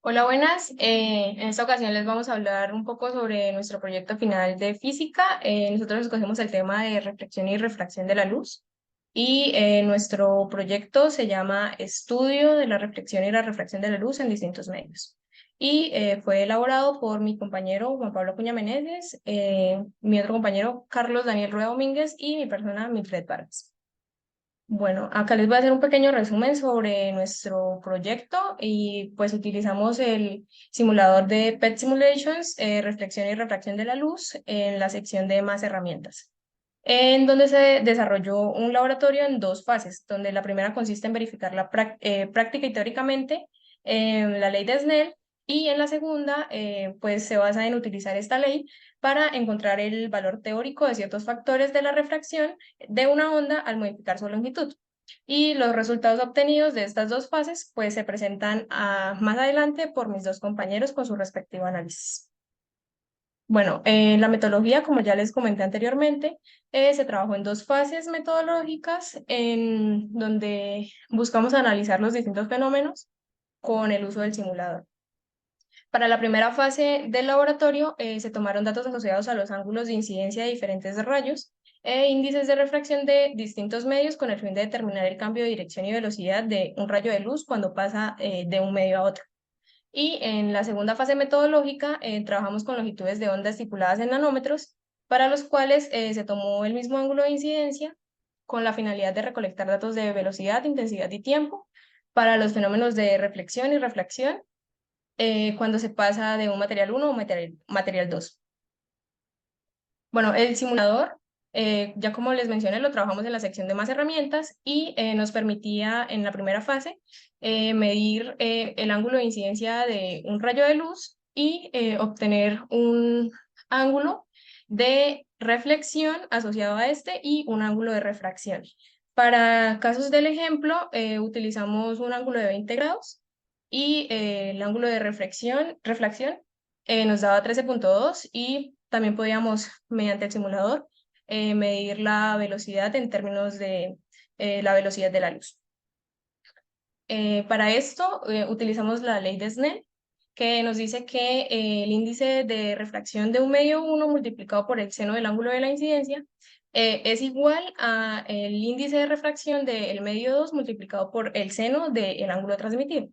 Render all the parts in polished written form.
Hola, buenas. En esta ocasión les vamos a hablar un poco sobre nuestro proyecto final de física. Nosotros escogimos el tema de reflexión y refracción de la luz y nuestro proyecto se llama Estudio de la reflexión y la refracción de la luz en distintos medios. Y fue elaborado por mi compañero Juan Pablo Cuña Meneses, mi otro compañero Carlos Daniel Rueda Domínguez y mi persona Milfred Vargas. Bueno, acá les voy a hacer un pequeño resumen sobre nuestro proyecto y pues utilizamos el simulador de PET Simulations, reflexión y refracción de la luz en la sección de más herramientas, en donde se desarrolló un laboratorio en dos fases, donde la primera consiste en verificar la práctica y teóricamente la ley de Snell, y en la segunda pues se basa en utilizar esta ley para encontrar el valor teórico de ciertos factores de la refracción de una onda al modificar su longitud. Y los resultados obtenidos de estas dos fases pues se presentan más adelante por mis dos compañeros con su respectivo análisis. Bueno, la metodología, como ya les comenté anteriormente, se trabajó en dos fases metodológicas en donde buscamos analizar los distintos fenómenos con el uso del simulador. Para la primera fase del laboratorio se tomaron datos asociados a los ángulos de incidencia de diferentes rayos e índices de refracción de distintos medios con el fin de determinar el cambio de dirección y velocidad de un rayo de luz cuando pasa de un medio a otro. Y en la segunda fase metodológica trabajamos con longitudes de onda estipuladas en nanómetros, para los cuales se tomó el mismo ángulo de incidencia con la finalidad de recolectar datos de velocidad, intensidad y tiempo para los fenómenos de reflexión y refracción cuando se pasa de un material uno a un material 2. Bueno, el simulador, ya como les mencioné, lo trabajamos en la sección de más herramientas y nos permitía en la primera fase medir el ángulo de incidencia de un rayo de luz y obtener un ángulo de reflexión asociado a este y un ángulo de refracción. Para casos del ejemplo, utilizamos un ángulo de 20 grados y el ángulo de reflexión nos daba 13,2 y también podíamos, mediante el simulador, medir la velocidad en términos de la velocidad de la luz. Para esto utilizamos la ley de Snell, que nos dice que el índice de refracción de un medio 1 multiplicado por el seno del ángulo de la incidencia es igual a el índice de refracción del medio 2 multiplicado por el seno del ángulo transmitido.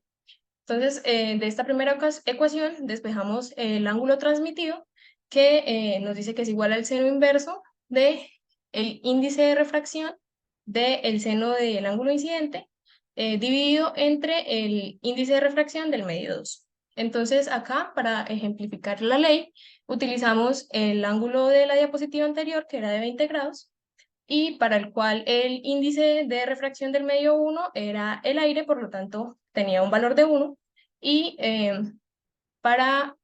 Entonces, de esta primera ecuación despejamos el ángulo transmitido, que nos dice que es igual al seno inverso de el índice de refracción del seno del ángulo incidente, dividido entre el índice de refracción del medio 2. Entonces, acá, para ejemplificar la ley, utilizamos el ángulo de la diapositiva anterior, que era de 20 grados, y para el cual el índice de refracción del medio 1 era el aire, por lo tanto tenía un valor de 1, y para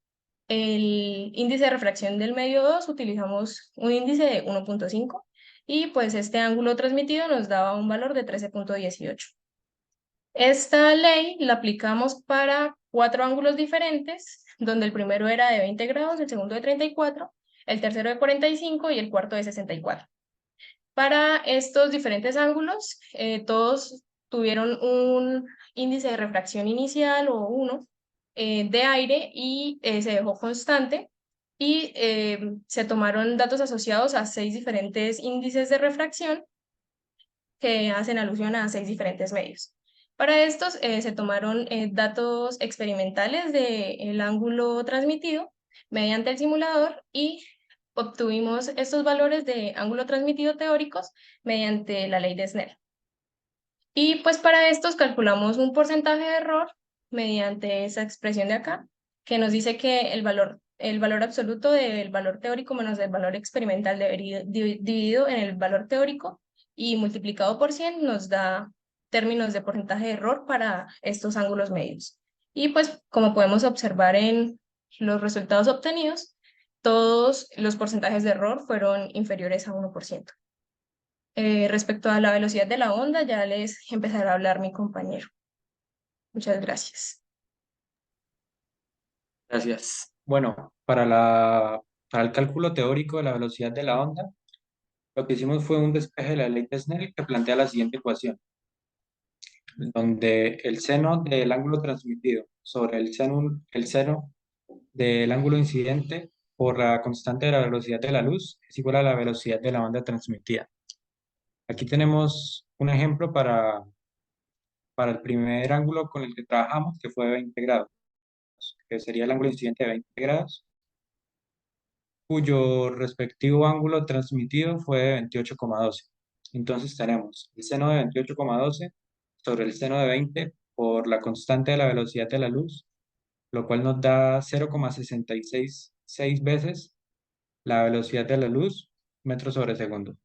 el índice de refracción del medio 2 utilizamos un índice de 1,5 y pues este ángulo transmitido nos daba un valor de 13,18. Esta ley la aplicamos para cuatro ángulos diferentes, donde el primero era de 20 grados, el segundo de 34, el tercero de 45 y el cuarto de 64. Para estos diferentes ángulos, todos tuvieron un índice de refracción inicial o 1 de aire y se dejó constante y se tomaron datos asociados a 6 diferentes índices de refracción que hacen alusión a 6 diferentes medios. Para estos se tomaron datos experimentales del ángulo transmitido mediante el simulador y obtuvimos estos valores de ángulo transmitido teóricos mediante la ley de Snell. Y pues para estos calculamos un porcentaje de error mediante esa expresión de acá, que nos dice que el valor absoluto del valor teórico menos el valor experimental dividido en el valor teórico y multiplicado por 100 nos da términos de porcentaje de error para estos ángulos medios. Y pues como podemos observar en los resultados obtenidos, todos los porcentajes de error fueron inferiores a 1%. Respecto a la velocidad de la onda, ya les empezará a hablar mi compañero. Muchas gracias. Gracias. Bueno, para el cálculo teórico de la velocidad de la onda, lo que hicimos fue un despeje de la ley de Snell que plantea la siguiente ecuación. donde el seno del ángulo transmitido sobre el seno del ángulo incidente por la constante de la velocidad de la luz es igual a la velocidad de la onda transmitida. Aquí tenemos un ejemplo para el primer ángulo con el que trabajamos, que fue 20 grados, que sería el ángulo incidente de 20 grados, cuyo respectivo ángulo transmitido fue de 28,12. Entonces tenemos el seno de 28,12 sobre el seno de 20 por la constante de la velocidad de la luz, lo cual nos da 0,666 veces la velocidad de la luz, metros sobre segundo.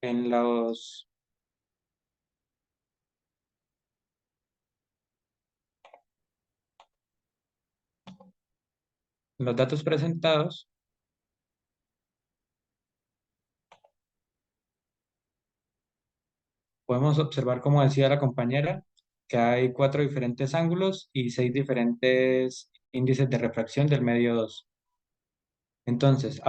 En los datos presentados, podemos observar, como decía la compañera, que hay 4 diferentes ángulos y 6 diferentes índices de refracción del medio 2. Entonces,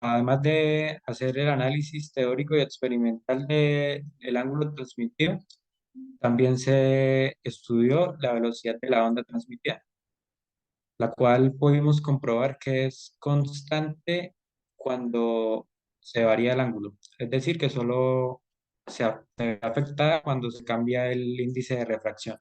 además de hacer el análisis teórico y experimental del ángulo transmitido, también se estudió la velocidad de la onda transmitida, la cual pudimos comprobar que es constante cuando se varía el ángulo. Es decir, que solo se ve afectada cuando se cambia el índice de refracción.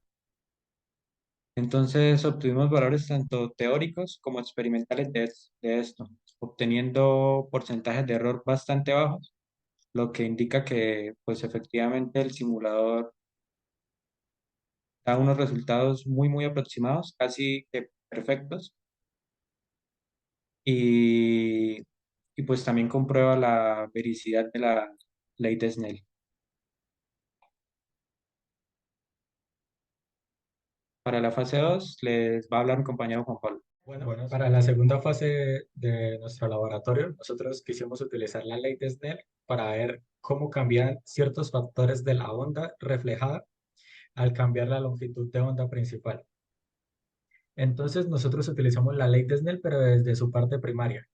Entonces obtuvimos valores tanto teóricos como experimentales de esto, obteniendo porcentajes de error bastante bajos, lo que indica que pues efectivamente el simulador da unos resultados muy aproximados, casi que perfectos, y, y pues también comprueba la vericidad de la ley de Snell. Para la fase 2 les va a hablar mi compañero Juan Pablo. Bueno, para la segunda fase de nuestro laboratorio, nosotros quisimos utilizar la ley de Snell para ver cómo cambian ciertos factores de la onda reflejada al cambiar la longitud de onda principal. Entonces, nosotros utilizamos la ley de Snell, pero desde su parte primaria.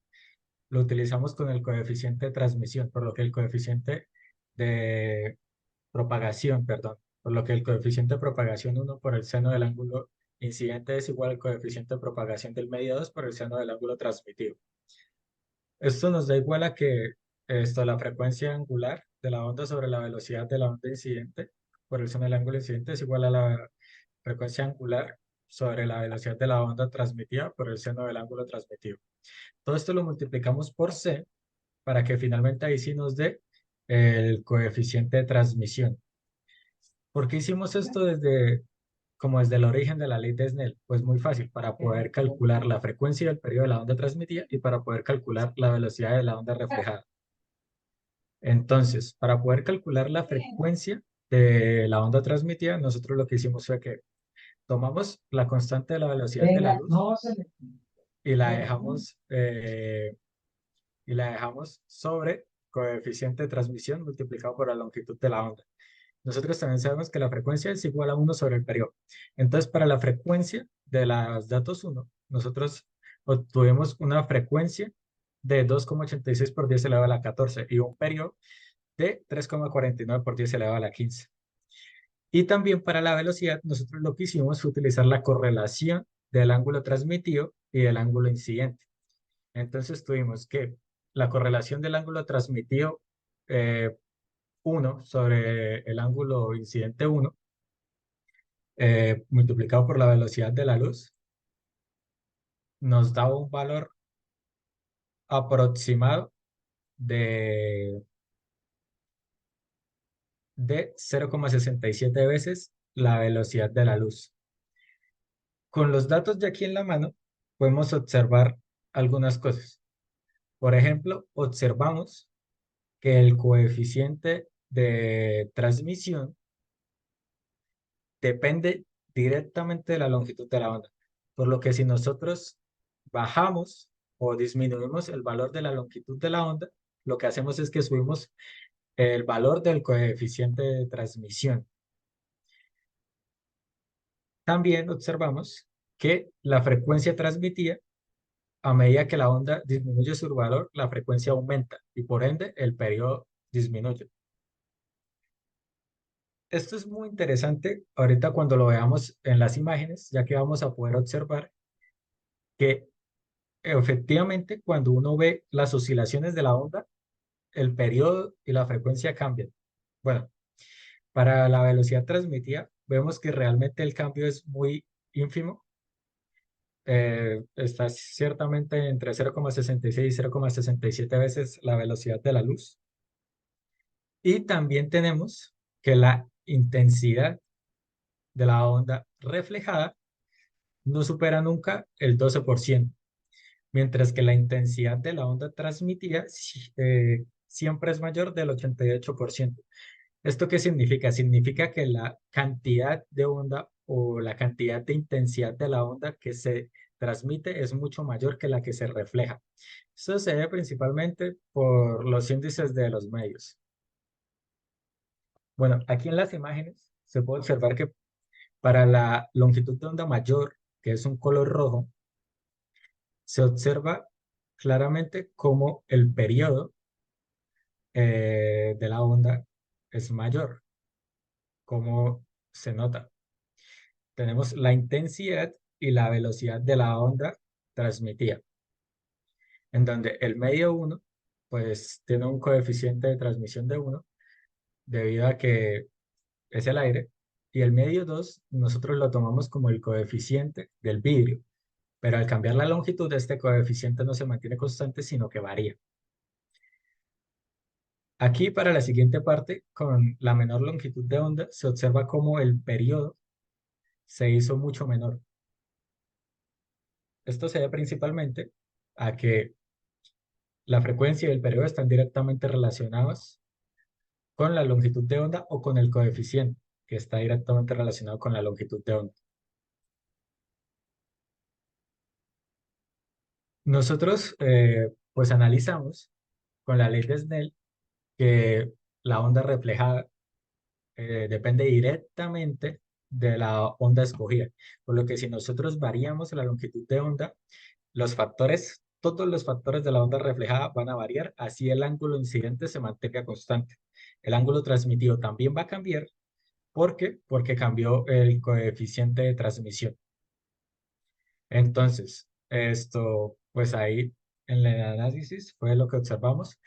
Lo utilizamos con el coeficiente de transmisión, por lo que el coeficiente de propagación, perdón, por lo que el coeficiente de propagación 1 por el seno del ángulo incidente es igual al coeficiente de propagación del medio 2 por el seno del ángulo transmitido. Esto nos da igual a que la frecuencia angular de la onda sobre la velocidad de la onda incidente por el seno del ángulo incidente es igual a la frecuencia angular sobre la velocidad de la onda transmitida por el seno del ángulo transmitido. Todo esto lo multiplicamos por C para que finalmente ahí sí nos dé el coeficiente de transmisión. ¿Por qué hicimos esto como desde el origen de la ley de Snell? Pues muy fácil, para poder calcular la frecuencia del periodo de la onda transmitida y para poder calcular la velocidad de la onda reflejada. Entonces, para poder calcular la frecuencia de la onda transmitida, nosotros lo que hicimos fue que tomamos la constante de la velocidad de la luz y la dejamos sobre coeficiente de transmisión multiplicado por la longitud de la onda. Nosotros también sabemos que la frecuencia es igual a 1 sobre el periodo. Entonces, para la frecuencia de los datos 1, nosotros obtuvimos una frecuencia de 2,86 por 10 elevado a la 14 y un periodo de 3,49 por 10 elevado a la 15. Y también para la velocidad, nosotros lo que hicimos fue utilizar la correlación del ángulo transmitido y del ángulo incidente. Entonces tuvimos que la correlación del ángulo transmitido 1 sobre el ángulo incidente 1 multiplicado por la velocidad de la luz nos da un valor aproximado de, de 0,67 veces la velocidad de la luz. Con los datos de aquí en la mano podemos observar algunas cosas. Por ejemplo, observamos que el coeficiente de transmisión depende directamente de la longitud de la onda. Por lo que si nosotros bajamos o disminuimos el valor de la longitud de la onda, lo que hacemos es que subimos el valor del coeficiente de transmisión. También observamos que la frecuencia transmitida a medida que la onda disminuye su valor, la frecuencia aumenta y por ende el periodo disminuye. Esto es muy interesante ahorita cuando lo veamos en las imágenes, ya que vamos a poder observar que efectivamente cuando uno ve las oscilaciones de la onda, el periodo y la frecuencia cambian. Bueno, para la velocidad transmitida, vemos que realmente el cambio es muy ínfimo. Está ciertamente entre 0,66 y 0,67 veces la velocidad de la luz. Y también tenemos que la intensidad de la onda reflejada no supera nunca el 12%, mientras que la intensidad de la onda transmitida siempre es mayor del 88%. ¿Esto qué significa? Significa que la cantidad de onda o la cantidad de intensidad de la onda que se transmite es mucho mayor que la que se refleja. Esto se debe principalmente por los índices de los medios. Bueno, aquí en las imágenes se puede observar que para la longitud de onda mayor, que es un color rojo, se observa claramente cómo el periodo de la onda es mayor, como se nota. Tenemos la intensidad y la velocidad de la onda transmitida, en donde el medio 1 pues tiene un coeficiente de transmisión de 1 debido a que es el aire, y el medio 2 nosotros lo tomamos como el coeficiente del vidrio, pero al cambiar la longitud este coeficiente no se mantiene constante, sino que varía. Aquí para la siguiente parte, con la menor longitud de onda, se observa cómo el periodo se hizo mucho menor. Esto se debe principalmente a que la frecuencia y el periodo están directamente relacionados con la longitud de onda o con el coeficiente, que está directamente relacionado con la longitud de onda. Nosotros, pues analizamos con la ley de Snell que la onda reflejada depende directamente de la onda escogida, por lo que si nosotros variamos la longitud de onda, todos los factores de la onda reflejada van a variar, así el ángulo incidente se mantenga constante. El ángulo transmitido también va a cambiar. ¿Por qué? Porque cambió el coeficiente de transmisión. Entonces, pues ahí en el análisis fue lo que observamos.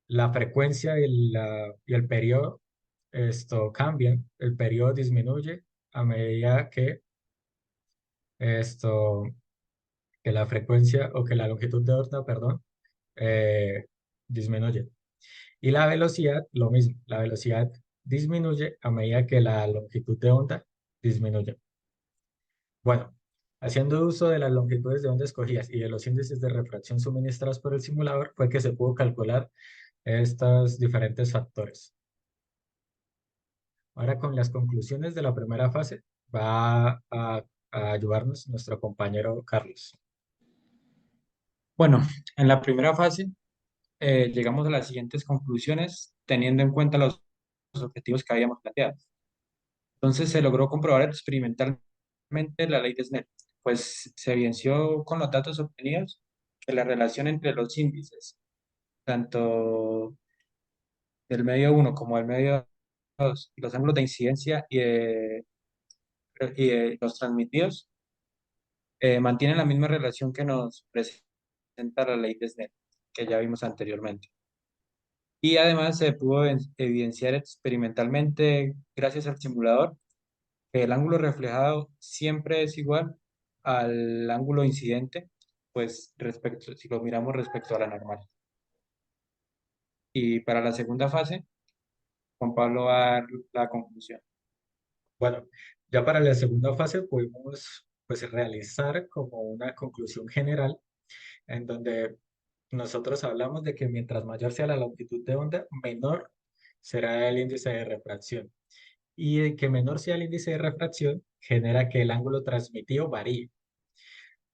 La frecuencia y el periodo, cambian. El periodo disminuye a medida esto, que la frecuencia o que la longitud de onda, perdón, eh, disminuye. Y la velocidad, lo mismo, la velocidad disminuye a medida que la longitud de onda disminuye. Bueno, haciendo uso de las longitudes de onda escogidas y de los índices de refracción suministrados por el simulador, fue que se pudo calcular estos diferentes factores. Ahora con las conclusiones de la primera fase va a ayudarnos nuestro compañero Carlos. Bueno, en la primera fase llegamos a las siguientes conclusiones teniendo en cuenta los objetivos que habíamos planteado. Entonces se logró comprobar experimentalmente la ley de Snell, pues se evidenció con los datos obtenidos que la relación entre los índices, tanto del medio uno como del medio 2, los ángulos de incidencia y de los transmitidos, mantienen la misma relación que nos presenta la ley de Snell, que ya vimos anteriormente. Y además se pudo evidenciar experimentalmente, gracias al simulador, que el ángulo reflejado siempre es igual al ángulo incidente, pues si lo miramos respecto a la normal. Y para la segunda fase, Juan Pablo va a dar la conclusión. Bueno, ya para la segunda fase pudimos pues realizar como una conclusión general en donde nosotros hablamos de que mientras mayor sea la longitud de onda, menor será el índice de refracción. Y de que menor sea el índice de refracción, genera que el ángulo transmitido varíe.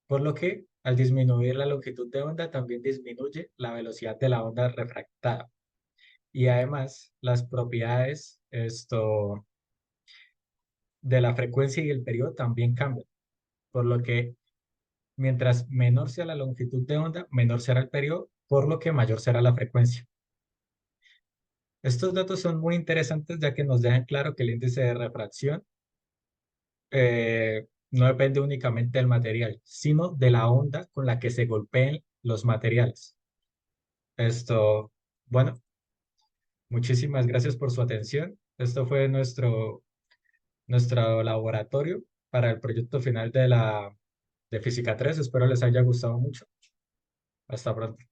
Por lo que al disminuir la longitud de onda, también disminuye la velocidad de la onda refractada. Y además, las propiedades de la frecuencia y el periodo también cambian. Por lo que Mientras menor sea la longitud de onda, menor será el periodo, por lo que mayor será la frecuencia. Estos datos son muy interesantes ya que nos dejan claro que el índice de refracción no depende únicamente del material, sino de la onda con la que se golpeen los materiales. Esto, bueno, muchísimas gracias por su atención. Esto fue nuestro laboratorio para el proyecto final de Física 3. Espero les haya gustado mucho. Hasta pronto.